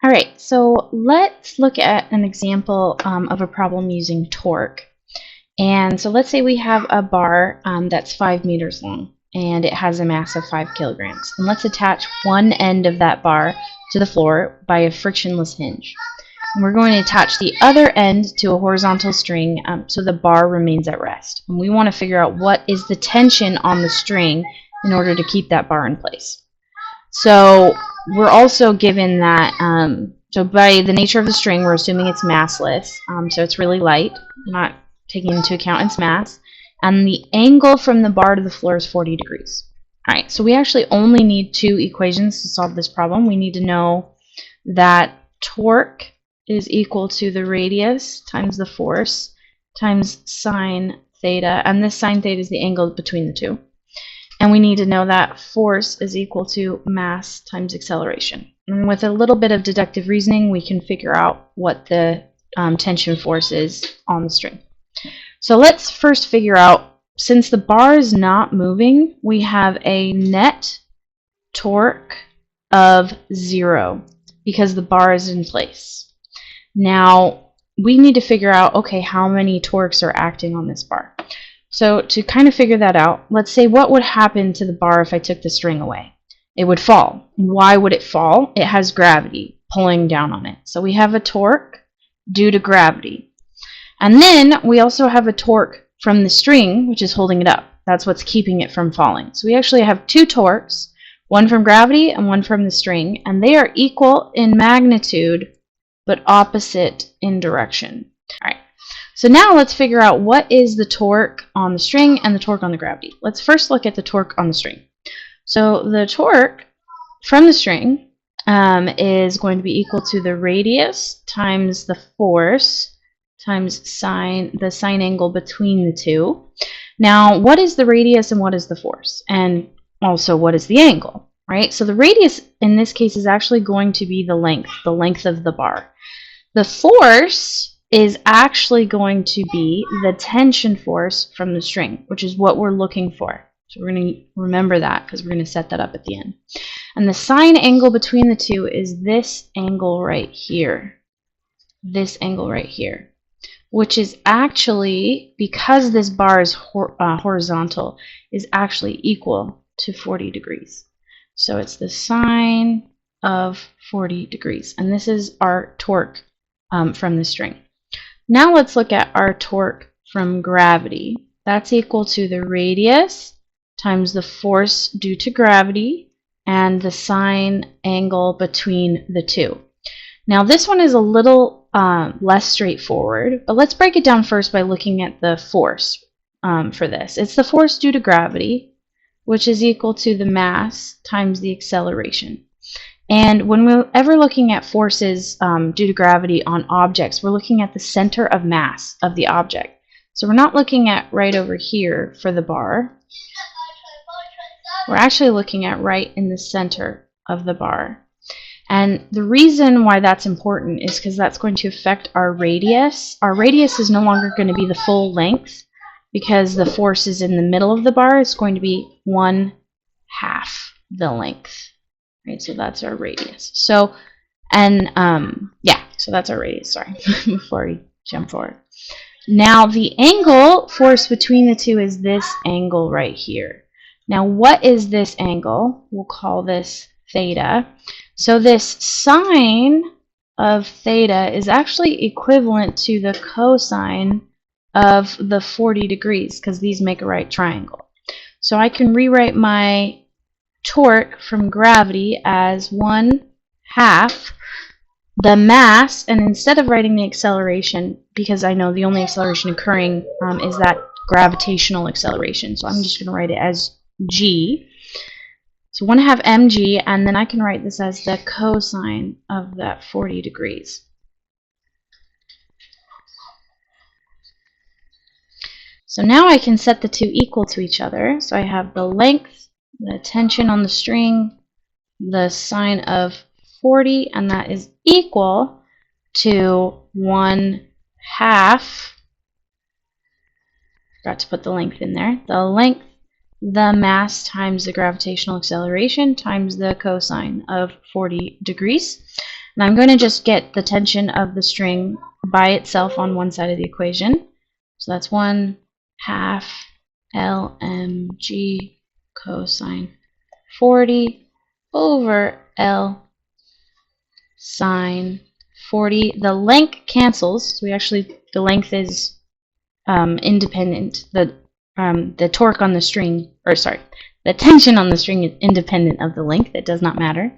All right, so let's look at an example of a problem using torque. And so let's say we have a bar that's 5 meters long and it has a mass of 5 kilograms. And let's attach one end of that bar to the floor by a frictionless hinge. And we're going to attach the other end to a horizontal string so the bar remains at rest. And we want to figure out what is the tension on the string in order to keep that bar in place. So we're also given that, so by the nature of the string, we're assuming it's massless, so it's really light, not taking into account its mass, and the angle from the bar to the floor is 40 degrees. All right, so we actually only need two equations to solve this problem. We need to know that torque is equal to the radius times the force times sine theta, and this sine theta is the angle between the two. And we need to know that force is equal to mass times acceleration. And with a little bit of deductive reasoning, we can figure out what the tension force is on the string. So let's first figure out, since the bar is not moving, we have a net torque of 0 because the bar is in place. Now, we need to figure out, okay, how many torques are acting on this bar. So to kind of figure that out, let's say what would happen to the bar if I took the string away? It would fall. Why would it fall? It has gravity pulling down on it. So we have a torque due to gravity. And then we also have a torque from the string, which is holding it up. That's what's keeping it from falling. So we actually have two torques, one from gravity and one from the string, and they are equal in magnitude but opposite in direction. All right. So now let's figure out what is the torque on the string and the torque on the gravity. Let's first look at the torque on the string. So the torque from the string is going to be equal to the radius times the force times the sine angle between the two. Now, what is the radius and what is the force? And also, what is the angle, right? So the radius in this case is actually going to be the length of the bar. The force is actually going to be the tension force from the string, which is what we're looking for. So we're going to remember that because we're going to set that up at the end. And the sine angle between the two is this angle right here. This angle right here, which is actually, because this bar is horizontal, is actually equal to 40 degrees. So it's the sine of 40 degrees. And this is our torque from the string. Now let's look at our torque from gravity. That's equal to the radius times the force due to gravity and the sine angle between the two. Now this one is a little less straightforward, but let's break it down first by looking at the force for this. It's the force due to gravity, which is equal to the mass times the acceleration. And when we're ever looking at forces due to gravity on objects, we're looking at the center of mass of the object. So we're not looking at right over here for the bar. We're actually looking at right in the center of the bar. And the reason why that's important is because that's going to affect our radius. Our radius is no longer going to be the full length because the force is in the middle of the bar. It's going to be 1/2 the length. Right, so that's our radius. So, and yeah, so that's our radius, sorry, before we jump forward. Now, the angle force between the two is this angle right here. Now, what is this angle? We'll call this theta. So this sine of theta is actually equivalent to the cosine of the 40 degrees, because these make a right triangle. So I can rewrite my torque from gravity as 1/2 the mass, and instead of writing the acceleration, because I know the only acceleration occurring is that gravitational acceleration, so I'm just going to write it as g. So 1/2 mg, and then I can write this as the cosine of that 40 degrees. So now I can set the two equal to each other. So I have the length, the tension on the string, the sine of 40, and that is equal to 1/2. Forgot to put the length in there. The length, the mass times the gravitational acceleration times the cosine of 40 degrees. And I'm going to just get the tension of the string by itself on one side of the equation. So that's 1/2 LMG cosine 40 over L sine 40. The length cancels. So the length is independent. The torque on the string, or sorry, the tension on the string is independent of the length. It does not matter.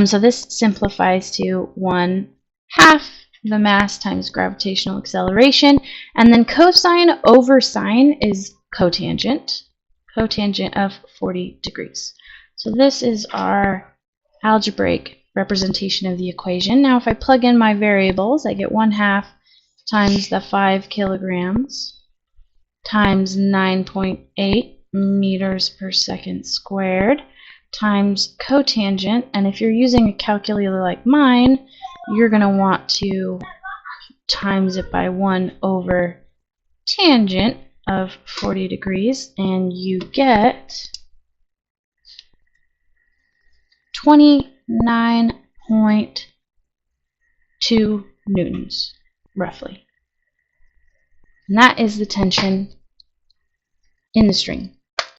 So this simplifies to 1/2 the mass times gravitational acceleration, and then cosine over sine is cotangent of 40 degrees. So this is our algebraic representation of the equation. Now if I plug in my variables, I get 1/2 times the 5 kilograms times 9.8 meters per second squared times cotangent, and if you're using a calculator like mine, you're going to want to times it by 1 over tangent of 40 degrees, and you get 29.2 newtons, roughly. And that is the tension in the string.